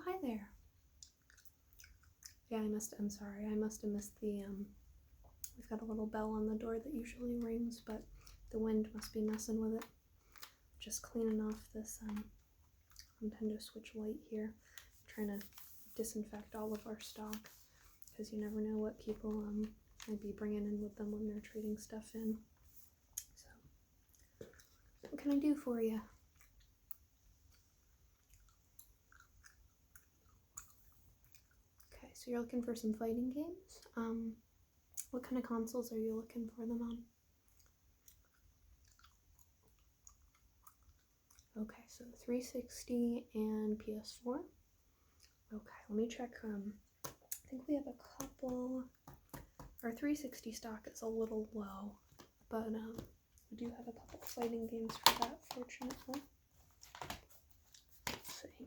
hi there. Yeah, I'm sorry, I must have missed the, we've got a little bell on the door that usually rings, but the wind must be messing with it. Just cleaning off this, Nintendo Switch Lite here. I'm trying to disinfect all of our stock, because you never know what people, might be bringing in with them when they're trading stuff in. So, what can I do for you? Okay, so you're looking for some fighting games? What kind of consoles are you looking for them on? Okay, so 360 and PS4. Okay, let me check. I think we have a couple. Our 360 stock is a little low, but we do have a couple fighting games for that, fortunately. Let's see.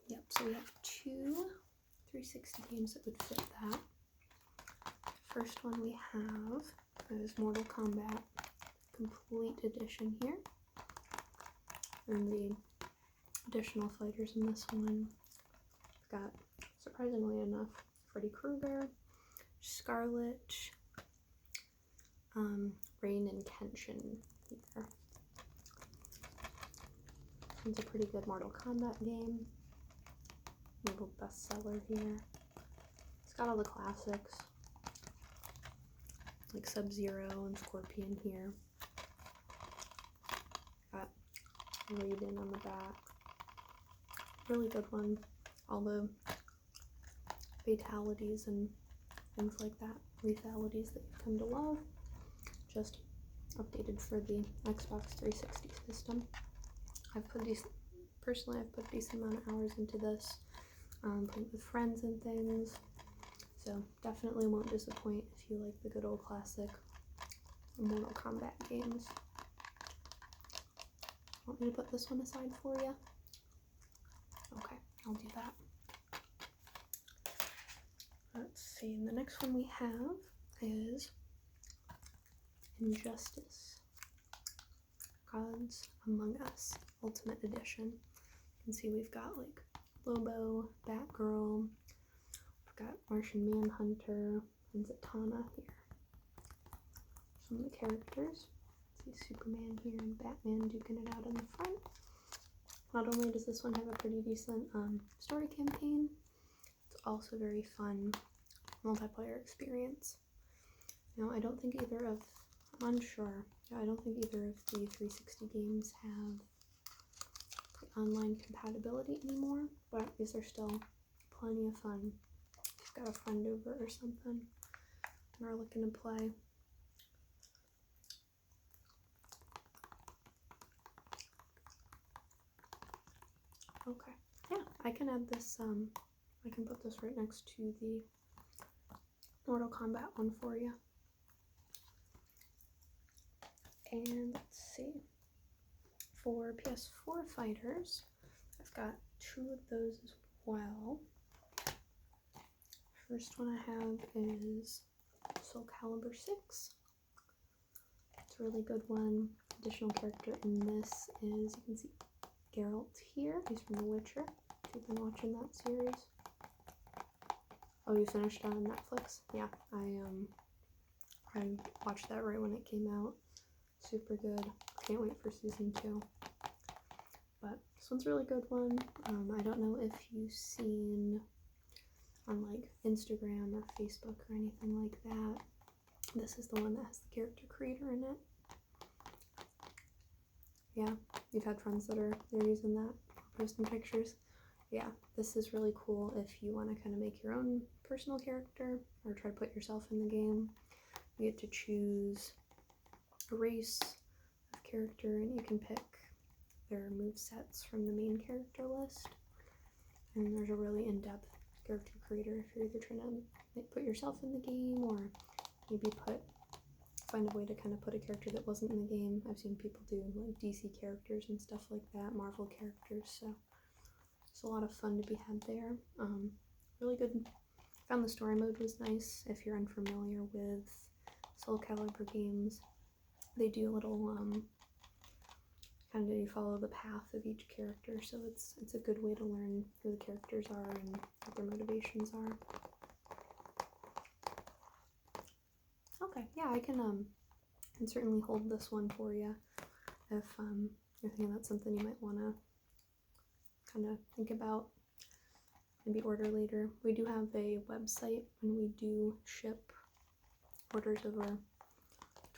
Yep, so we have two 360 games that would fit that. First one we have is Mortal Kombat Complete Edition here. And the additional fighters in this one, we've got, surprisingly enough, Freddy Krueger, Scarlet, Rain and Kenshin here. It's a pretty good Mortal Kombat game. Little bestseller here. It's got all the classics, like Sub-Zero and Scorpion here. Got Raiden on the back. Really good one. All the fatalities and things like that, lethalities that you've come to love, just updated for the Xbox 360 system. I've put a decent amount of hours into this, playing with friends and things, so definitely won't disappoint if you like the good old classic Mortal Kombat games. Want me to put this one aside for you? Okay, I'll do that. Let's see, and the next one we have is Injustice Gods Among Us Ultimate Edition. You can see we've got like Lobo, Batgirl, we've got Martian Manhunter, and Zatanna here. Some of the characters. See Superman here and Batman duking it out in the front. Not only does this one have a pretty decent story campaign, it's also very fun multiplayer experience. Now, I don't think either of, I'm unsure, yeah, I don't think either of the 360 games have online compatibility anymore, but these are still plenty of fun. If you've got a friend over or something and are looking to play. Okay, yeah, I can add this, I can put this right next to the Mortal Kombat one for you. And let's see, for PS4 fighters, I've got two of those as well. First one I have is Soul Calibur 6. It's a really good one. Additional character in this is, you can see Geralt here. He's from The Witcher, if you've been watching that series. Oh, you finished on Netflix? Yeah, I watched that right when it came out. Super good. Can't wait for season 2. But this one's a really good one. I don't know if you've seen on like Instagram or Facebook or anything like that. This is the one that has the character creator in it. Yeah, you've had friends that are using that, posting pictures. Yeah, this is really cool if you want to kind of make your own personal character or try to put yourself in the game. You get to choose a race of character and you can pick their movesets from the main character list. And there's a really in-depth character creator if you're either trying to put yourself in the game or maybe find a way to kind of put a character that wasn't in the game. I've seen people do like DC characters and stuff like that, Marvel characters, so it's a lot of fun to be had there. Really good. I found the story mode was nice. If you're unfamiliar with Soul Calibur games, they do little kind of you follow the path of each character, so it's a good way to learn who the characters are and what their motivations are. Okay, yeah, I can certainly hold this one for you if you're thinking that's something you might want to kind of think about, maybe order later. We do have a website and we do ship orders over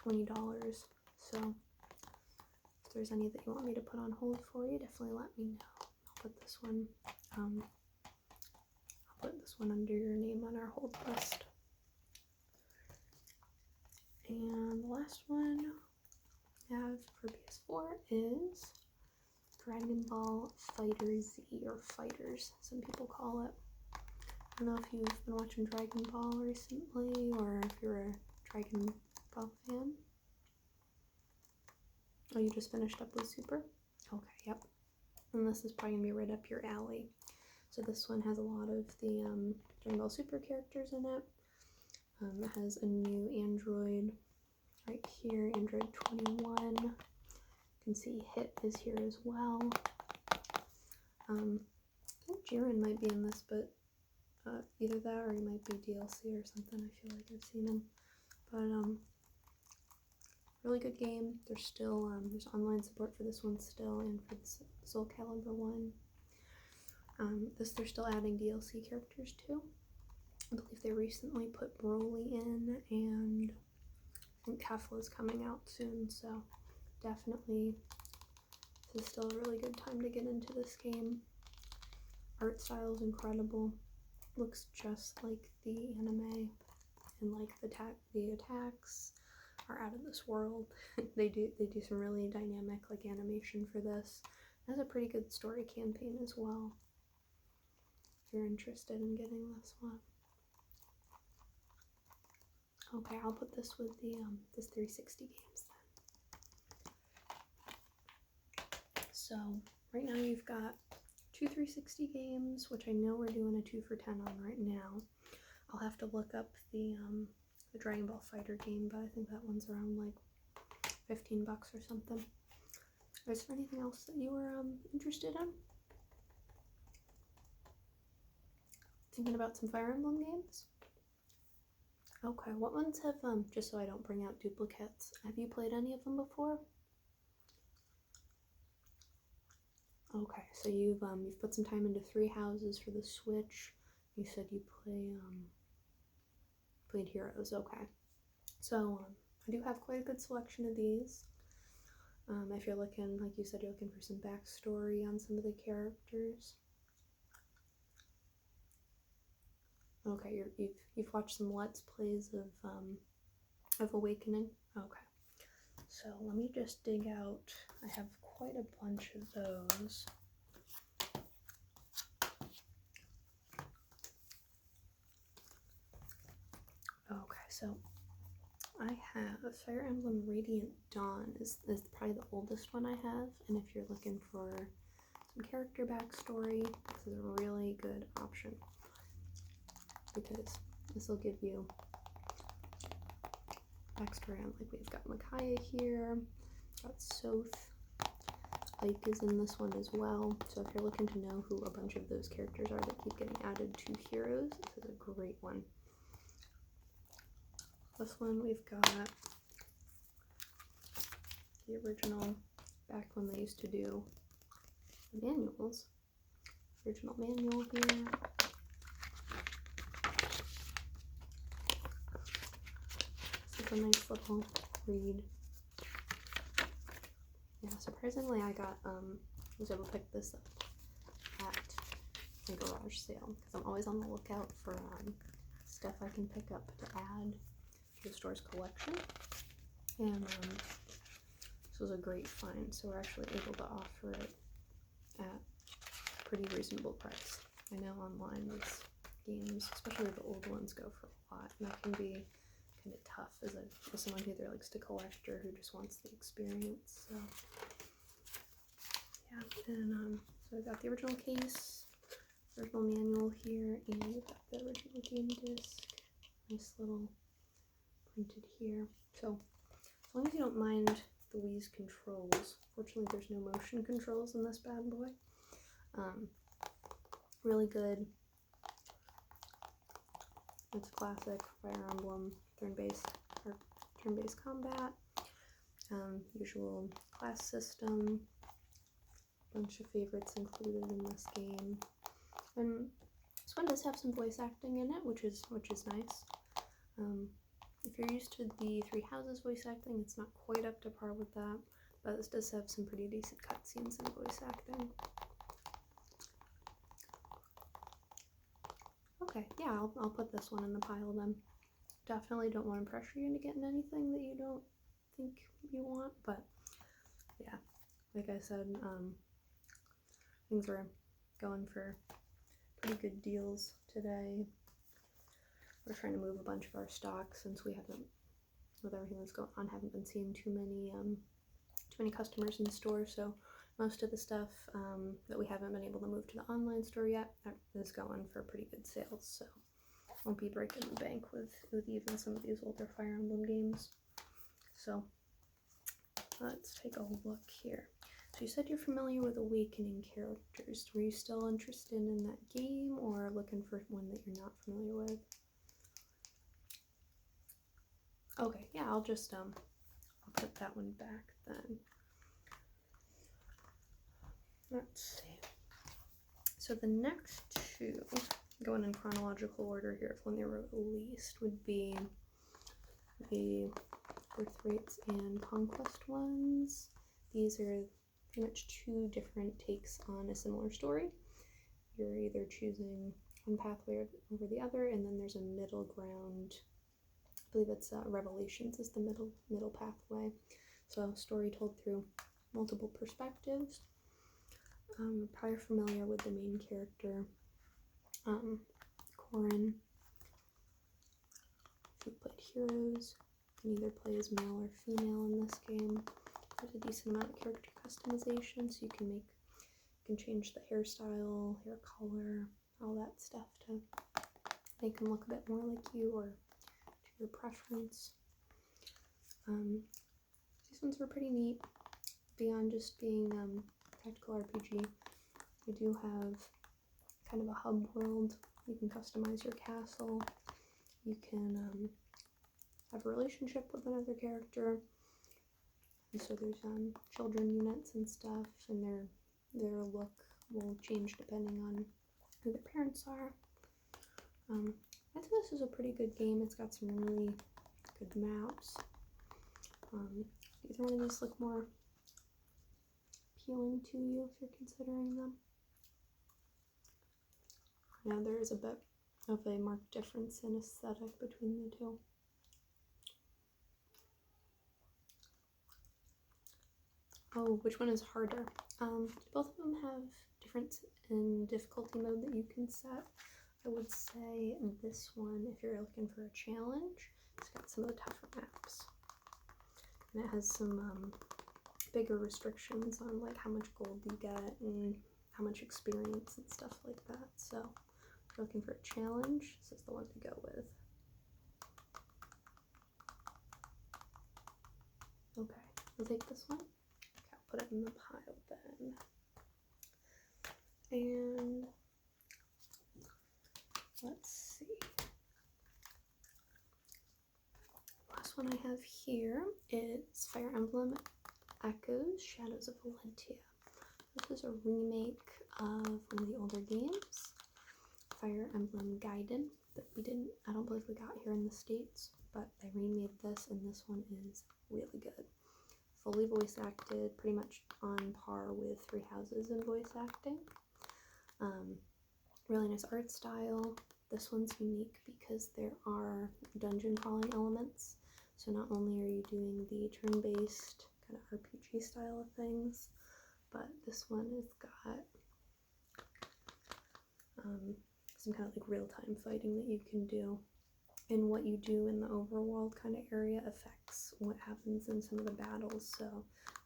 $20, so if there's any that you want me to put on hold for you, definitely let me know. I'll put this one under your name on our hold list. And the last one I have for PS4 is Dragon Ball FighterZ, or Fighters, some people call it. I don't know if you've been watching Dragon Ball recently, or if you're a Dragon Ball fan. Oh, you just finished up with Super? Okay, yep. And this is probably going to be right up your alley. So this one has a lot of the Dragon Ball Super characters in it. It has a new android right here, Android 21. You can see Hit is here as well. I think Jiren might be in this, but either that or he might be DLC or something. I feel like I've seen him. But really good game. There's still there's online support for this one still, and for the Soul Calibur one. They're still adding DLC characters too. I believe they recently put Broly in, and I think Kefla is coming out soon, so definitely this is still a really good time to get into this game. Art style is incredible. Looks just like the anime, and like the attacks are out of this world. they do some really dynamic like animation for this. It has a pretty good story campaign as well, if you're interested in getting this one. Okay, I'll put this with the this 360 games then. So right now you've got 2 360 games, which I know we're doing a 2 for $10 on right now. I'll have to look up the Dragon Ball Fighter game, but I think that one's around like $15 or something. Is there anything else that you were interested in? Thinking about some Fire Emblem games? Okay, what ones have, just so I don't bring out duplicates, have you played any of them before? Okay, so you've put some time into Three Houses for the Switch. You said you played Heroes, okay. So, I do have quite a good selection of these. If you're looking, like you said, you're looking for some backstory on some of the characters. Okay, you've watched some Let's Plays of Awakening? Okay. So let me just dig out, I have quite a bunch of those. Okay, so I have Fire Emblem Radiant Dawn is probably the oldest one I have, and if you're looking for some character backstory, this is a really good option, because this will give you backstory on, like, we've got Micaiah here, got Soth, Ike is in this one as well, so if you're looking to know who a bunch of those characters are that keep getting added to Heroes, this is a great one. This one we've got the original, back when they used to do the manuals, original manual here. This is a nice little read. Yeah, surprisingly I got, was able to pick this up at a garage sale, because I'm always on the lookout for stuff I can pick up to add to the store's collection, and this was a great find, so we're actually able to offer it at a pretty reasonable price. I know online these games, especially the old ones, go for a lot, and that can be kind of tough as someone who either likes to collect or who just wants the experience. So yeah, and so I've got the original case, original manual here, and we've got the original game disc, nice little printed here. So as long as you don't mind the Wii's controls. Fortunately, there's no motion controls in this bad boy. Really good. It's classic Fire Emblem turn-based combat. Usual class system. Bunch of favorites included in this game, and this one does have some voice acting in it, which is nice. If you're used to the Three Houses voice acting, it's not quite up to par with that, but this does have some pretty decent cutscenes and voice acting. Okay, yeah, I'll put this one in the pile then. Definitely don't want to pressure you into getting anything that you don't think you want, but yeah, like I said, things are going for pretty good deals today. We're trying to move a bunch of our stock since we haven't, with everything that's going on, haven't been seeing too many customers in the store, so most of the stuff that we haven't been able to move to the online store yet is going for pretty good sales, so won't be breaking the bank with even some of these older Fire Emblem games. So let's take a look here. So you said you're familiar with Awakening characters. Were you still interested in that game or looking for one that you're not familiar with? Okay, yeah, I'll just I'll put that one back then. Let's see. So the next two, going in chronological order here of when they were released, would be the Birthrights and Conquest ones. These are pretty much two different takes on a similar story. You're either choosing one pathway over the other, and then there's a middle ground. I believe it's Revelations is the middle pathway. So story told through multiple perspectives. You're probably familiar with the main character, Corrin. If you've played Heroes, you can either play as male or female in this game. There's a decent amount of character customization, so you can change the hairstyle, hair color, all that stuff to make them look a bit more like you or to your preference. These ones were pretty neat. Beyond just being tactical RPG, we do have kind of a hub world. You can customize your castle. You can have a relationship with another character. And so there's children units and stuff, and their look will change depending on who their parents are. I think this is a pretty good game. It's got some really good maps. Either one of these look more appealing to you if you're considering them? Now there is a bit of a marked difference in aesthetic between the two. Oh, which one is harder? Both of them have difference in difficulty mode that you can set. I would say this one, if you're looking for a challenge, it's got some of the tougher maps. And it has some bigger restrictions on like how much gold you get and how much experience and stuff like that. So if you're looking for a challenge, this is the one to go with. Okay, we'll take this one. Okay, I'll put it in the pile then. And let's see. Last one I have here is Fire Emblem Echoes, Shadows of Valentia. This is a remake of one of the older games, Fire Emblem Gaiden, that I don't believe we got here in the States, but they remade this, and this one is really good. Fully voice acted, pretty much on par with Three Houses in voice acting. Really nice art style. This one's unique because there are dungeon crawling elements. So not only are you doing the turn-based kind of RPG style of things, but this one has got some kind of like real-time fighting that you can do. And what you do in the overworld kind of area affects what happens in some of the battles. So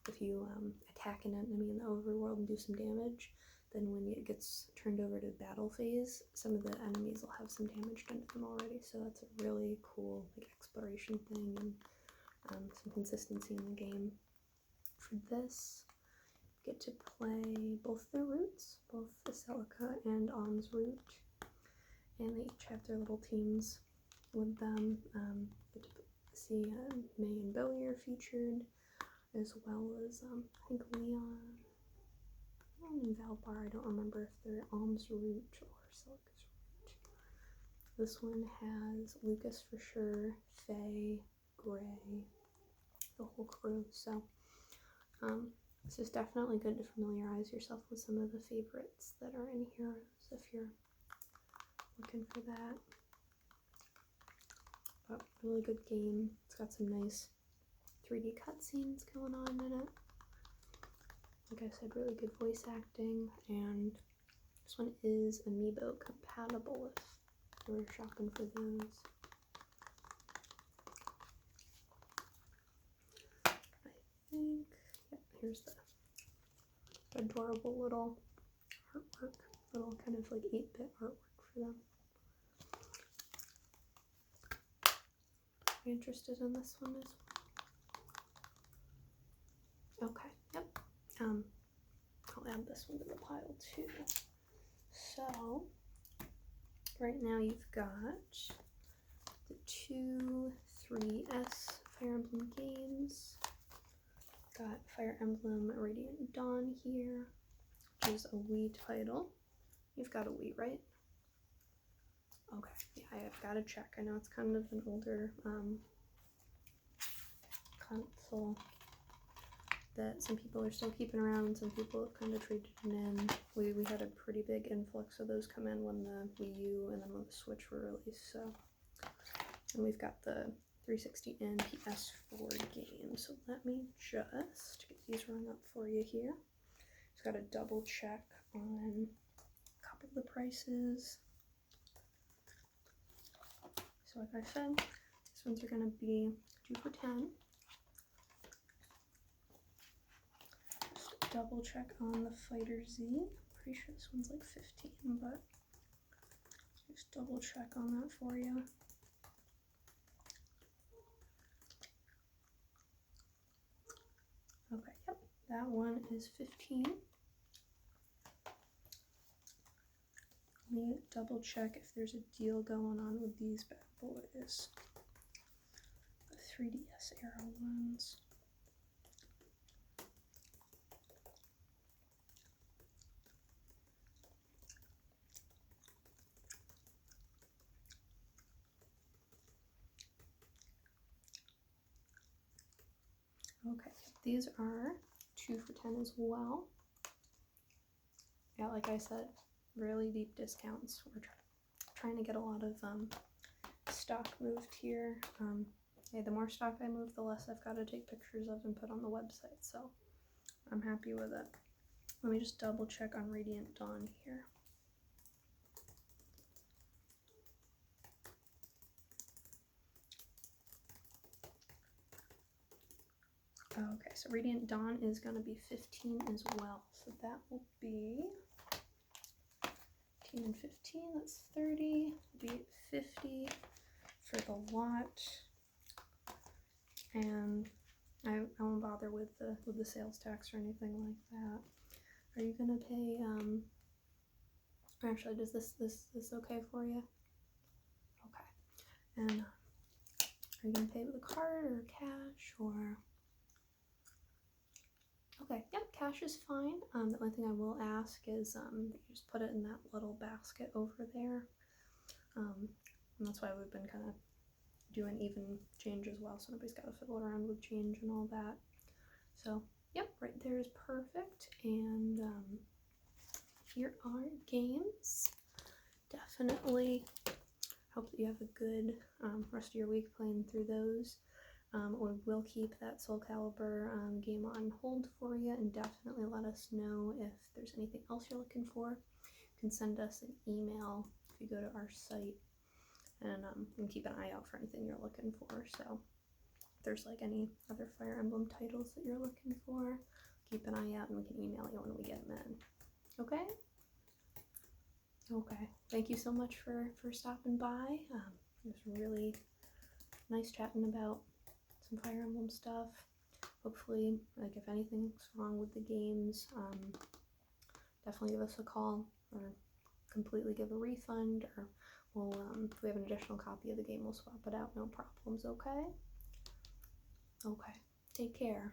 if you attack an enemy in the overworld and do some damage, then when it gets turned over to battle phase, some of the enemies will have some damage done to them already. So that's a really cool like exploration thing and some consistency in the game. For this, you get to play both the roots, both the Celica and Om's root, and they each have their little teams with them. Get to see May and Billy are featured, as well as I think Leon and Valbar. I don't remember if they're Om's root or Celica's root. This one has Lucas for sure, Faye, Gray, the whole crew. So this is definitely good to familiarize yourself with some of the favorites that are in Heroes if you're looking for that. But really good game. It's got some nice 3D cutscenes going on in it. Like I said, really good voice acting, and this one is Amiibo compatible if you're shopping for those. I think, yeah, here's the adorable little artwork, little kind of like 8-bit artwork for them. Are you interested in this one as well? Okay, yep. I'll add this one to the pile too. So, right now you've got the 2 3S Fire Emblem games. Got Fire Emblem Radiant Dawn here, which is a Wii title. You've got a Wii, right? Okay, yeah, I've got to check. I know it's kind of an older console that some people are still keeping around and some people have kind of traded it in. We had a pretty big influx of those come in when the Wii U and then when the Switch were released. So, and we've got the 360 and PS4 games. So let me just get these rung up for you here. Just got to double check on a couple of the prices. So like I said, these ones are going to be 2 for $10. Just double check on the FighterZ. Pretty sure this one's like 15, but just double check on that for you. Okay, yep, that one is 15. Let me double check if there's a deal going on with these bad boys. The 3DS era ones. Okay, these are 2 for $10 as well. Yeah, like I said, really deep discounts. We're trying to get a lot of stock moved here. Yeah, the more stock I move, the less I've got to take pictures of and put on the website, so I'm happy with it. Let me just double check on Radiant Dawn here. Okay, so Radiant Dawn is going to be 15 as well, so that will be 15 and 15, that's 30, be 50 for the lot, and I won't bother with the sales tax or anything like that. Are you gonna pay? Actually, does this okay for you? Okay, and are you gonna pay with a card or cash or? Okay, yep, cash is fine. The only thing I will ask is you just put it in that little basket over there. And that's why we've been kind of doing even change as well, so nobody's got to fiddle around with change and all that. So, yep, right there is perfect. And here are games. Definitely hope that you have a good rest of your week playing through those. We will keep that Soul Calibur game on hold for you, and definitely let us know if there's anything else you're looking for. You can send us an email if you go to our site, and we can keep an eye out for anything you're looking for. So if there's like any other Fire Emblem titles that you're looking for, keep an eye out and we can email you when we get them in. Okay? Okay. Thank you so much for stopping by. It was really nice chatting about some Fire Emblem stuff. hopefully, like, if anything's wrong with the games, definitely give us a call or completely give a refund, or we'll, if we have an additional copy of the game, we'll swap it out, no problems, okay? Okay, take care.